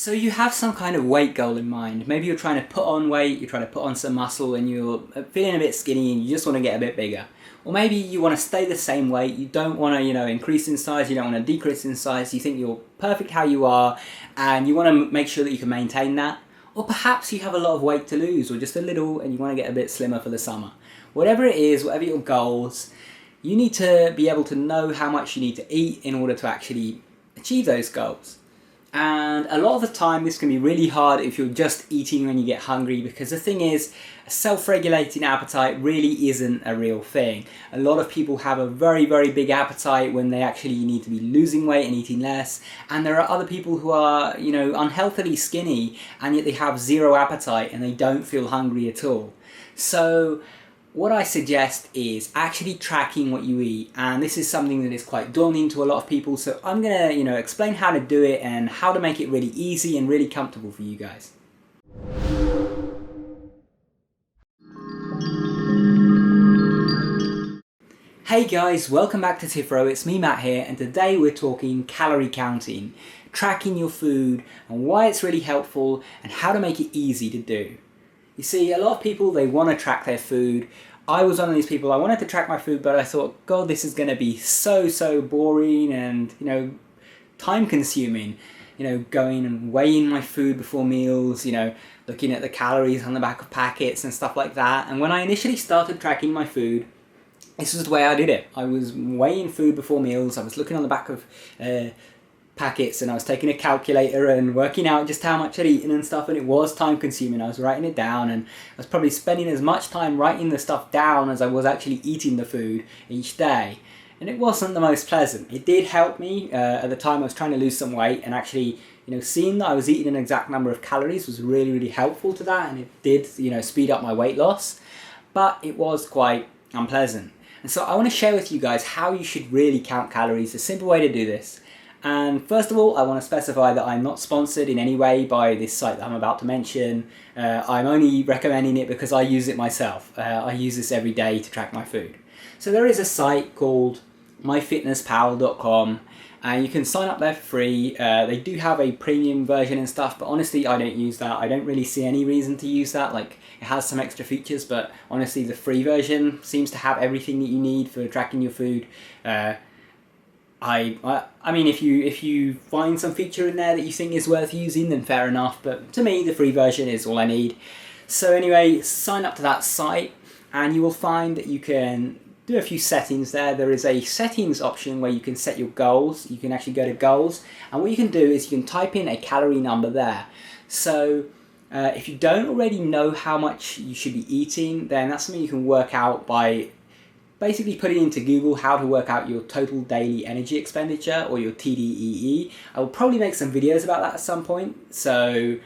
So you have some kind of weight goal in mind. Maybe you're trying to put on weight, you're trying to put on some muscle and you're feeling a bit skinny and you just want to get a bit bigger. Or maybe you want to stay the same weight, you don't want to, increase in size, you don't want to decrease in size, you think you're perfect how you are and you want to make sure that you can maintain that. Or perhaps you have a lot of weight to lose or just a little and you want to get a bit slimmer for the summer. Whatever it is, whatever your goals, you need to be able to know how much you need to eat in order to actually achieve those goals. And a lot of the time this can be really hard if you're just eating when you get hungry, because the thing is, a self-regulating appetite really isn't a real thing. A lot of people have a very, very big appetite when they actually need to be losing weight and eating less. And there are other people who are, unhealthily skinny and yet they have zero appetite and they don't feel hungry at all. So what I suggest is actually tracking what you eat, and this is something that is quite daunting to a lot of people, so I'm going to explain how to do it and how to make it really easy and really comfortable for you guys. Hey guys, welcome back to Tipharot. It's me, Matt here, and today we're talking calorie counting, tracking your food and why it's really helpful and how to make it easy to do. You see, a lot of people, they want to track their food. I was one of these people, I wanted to track my food, but I thought, God, this is going to be so boring and, time consuming. Going and weighing my food before meals, looking at the calories on the back of packets and stuff like that. And when I initially started tracking my food, this was the way I did it. I was weighing food before meals, I was looking on the back of packets and I was taking a calculator and working out just how much I'd eaten and stuff, and it was time consuming. I was writing it down and I was probably spending as much time writing the stuff down as I was actually eating the food each day, and it wasn't the most pleasant. It did help me at the time I was trying to lose some weight, and actually seeing that I was eating an exact number of calories was really helpful to that, and it did speed up my weight loss, but it was quite unpleasant. And so I want to share with you guys how you should really count calories, a simple way to do this. And first of all, I want to specify that I'm not sponsored in any way by this site that I'm about to mention. I'm only recommending it because I use it myself. I use this every day to track my food. So there is a site called Myfitnesspal.com and you can sign up there for free. They do have a premium version and stuff, but honestly I don't use that. I don't really see any reason to use that. Like, it has some extra features, but honestly the free version seems to have everything that you need for tracking your food. I mean, if you find some feature in there that you think is worth using, then fair enough, but to me the free version is all I need. So anyway, sign up to that site and you will find that you can do a few settings there. There is a settings option where you can set your goals. You can actually go to goals, and what you can do is you can type in a calorie number there. So if you don't already know how much you should be eating, then that's something you can work out by basically putting into Google how to work out your total daily energy expenditure, or your TDEE. I will probably make some videos about that at some point, so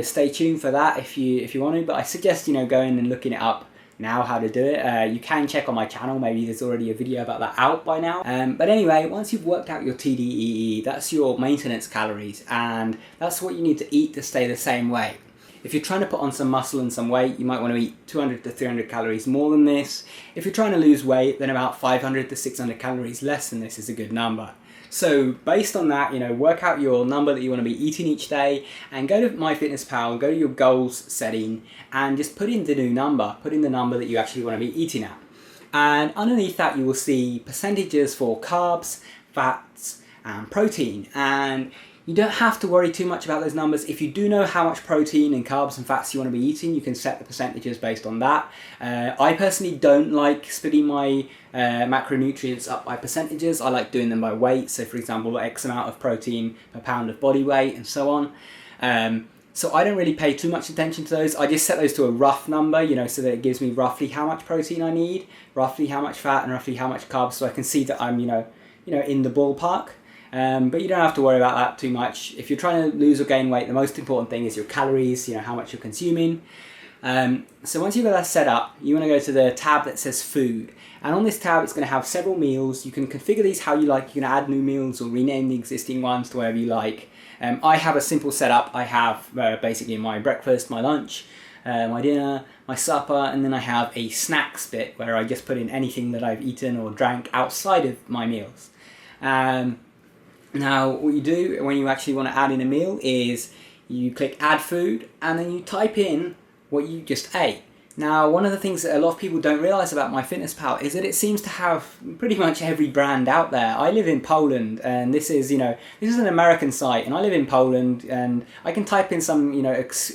stay tuned for that if you want to, but I suggest going and looking it up now how to do it. You can check on my channel, maybe there's already a video about that out by now. But anyway, once you've worked out your TDEE, that's your maintenance calories, and that's what you need to eat to stay the same weight. If you're trying to put on some muscle and some weight, you might want to eat 200 to 300 calories more than this. If you're trying to lose weight, then about 500 to 600 calories less than this is a good number. So based on that, work out your number that you want to be eating each day and go to MyFitnessPal, go to your goals setting and just put in the new number, put in the number that you actually want to be eating at. And underneath that you will see percentages for carbs, fats and protein, and you don't have to worry too much about those numbers. If you do know how much protein and carbs and fats you want to be eating, you can set the percentages based on that. I personally don't like splitting my macronutrients up by percentages. I like doing them by weight. So for example, X amount of protein per pound of body weight and so on. So I don't really pay too much attention to those. I just set those to a rough number, so that it gives me roughly how much protein I need, roughly how much fat and roughly how much carbs, so I can see that I'm, in the ballpark. But you don't have to worry about that too much. If you're trying to lose or gain weight, the most important thing is your calories, how much you're consuming. So once you've got that set up, you want to go to the tab that says food. And on this tab, it's going to have several meals. You can configure these how you like. You can add new meals or rename the existing ones to whatever you like. I have a simple setup. I have basically my breakfast, my lunch, my dinner, my supper, and then I have a snacks bit where I just put in anything that I've eaten or drank outside of my meals. Now, what you do when you actually want to add in a meal is you click add food, and then you type in what you just ate. Now, one of the things that a lot of people don't realise about Myfitnesspal is that it seems to have pretty much every brand out there. I live in Poland, and this is an American site, and I live in Poland, and I can type in some,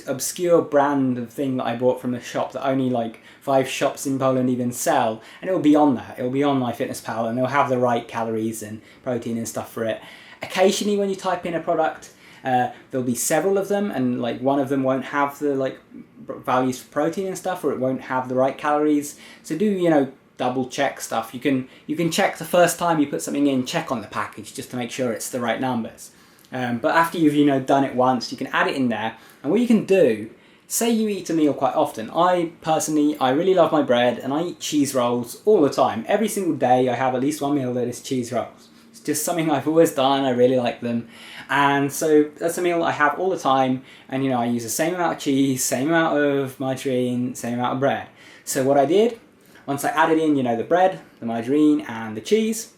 obscure brand of thing that I bought from a shop that only like 5 shops in Poland even sell, and it will be on there. It will be on Myfitnesspal, and they'll have the right calories and protein and stuff for it. Occasionally, when you type in a product, there'll be several of them, and like one of them won't have the values for protein and stuff, or it won't have the right calories. So do double check stuff. You can check the first time you put something in, check on the package just to make sure it's the right numbers. But after you've done it once, you can add it in there, and what you can do, say you eat a meal quite often. I really love my bread, and I eat cheese rolls all the time. Every single day I have at least one meal that is cheese rolls. It's just something I've always done. I really like them. And so that's a meal I have all the time, and I use the same amount of cheese, same amount of margarine, same amount of bread. So what I did, once I added in the bread, the margarine and the cheese,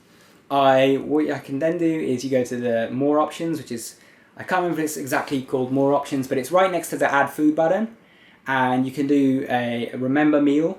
what I can then do is you go to the more options, which is, I can't remember if it's exactly called more options, but it's right next to the add food button, and you can do a remember meal,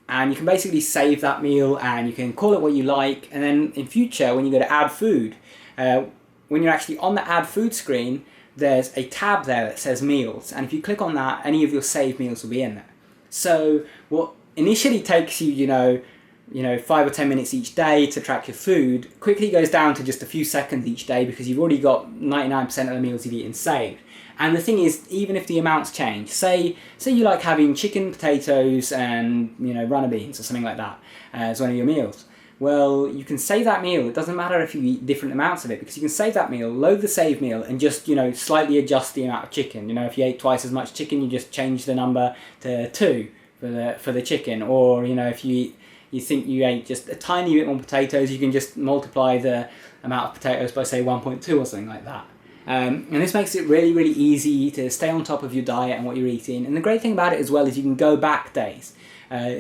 and you can basically save that meal and you can call it what you like, and then in future when you go to add food, when you're actually on the add food screen, there's a tab there that says meals, and if you click on that, any of your saved meals will be in there. So what initially takes you 5 or 10 minutes each day to track your food quickly goes down to just a few seconds each day, because you've already got 99% of the meals you've eaten saved. And the thing is, even if the amounts change, say you like having chicken, potatoes, and runner beans or something like that as one of your meals. Well, you can save that meal. It doesn't matter if you eat different amounts of it, because you can save that meal, load the save meal, and just slightly adjust the amount of chicken. If you ate twice as much chicken, you just change the number to 2 for the chicken. Or if you think you ate just a tiny bit more potatoes, you can just multiply the amount of potatoes by say 1.2 or something like that. And this makes it really, really easy to stay on top of your diet and what you're eating. And the great thing about it as well is you can go back days.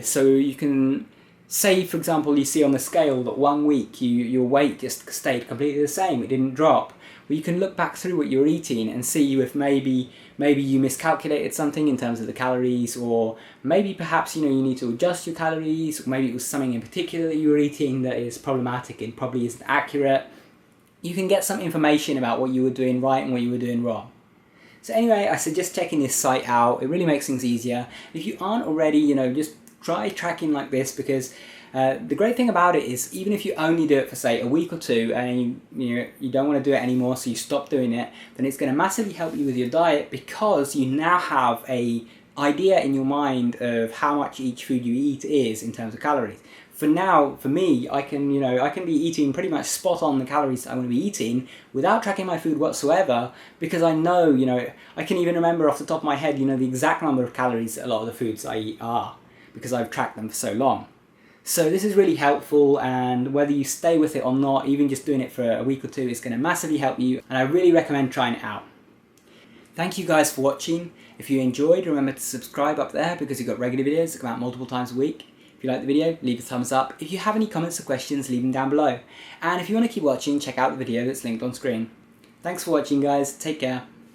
So you can say, for example, you see on the scale that 1 week your weight just stayed completely the same, it didn't drop. Well, you can look back through what you're eating and see if maybe you miscalculated something in terms of the calories, or maybe perhaps you need to adjust your calories, or maybe it was something in particular that you were eating that is problematic and probably isn't accurate. You can get some information about what you were doing right and what you were doing wrong. So anyway, I suggest checking this site out. It really makes things easier. If you aren't already, just try tracking like this, because the great thing about it is, even if you only do it for say a week or two and you don't want to do it anymore, so you stop doing it, then it's going to massively help you with your diet, because you now have a idea in your mind of how much each food you eat is in terms of calories. For me, I can be eating pretty much spot on the calories that I want to be eating without tracking my food whatsoever, because I know, I can even remember off the top of my head, the exact number of calories that a lot of the foods I eat are, because I've tracked them for so long. So this is really helpful, and whether you stay with it or not, even just doing it for a week or two is going to massively help you, and I really recommend trying it out. Thank you guys for watching. If you enjoyed, remember to subscribe up there, because you've got regular videos that come out multiple times a week. If you like the video, leave a thumbs up. If you have any comments or questions, leave them down below. And if you want to keep watching, check out the video that's linked on screen. Thanks for watching guys, take care.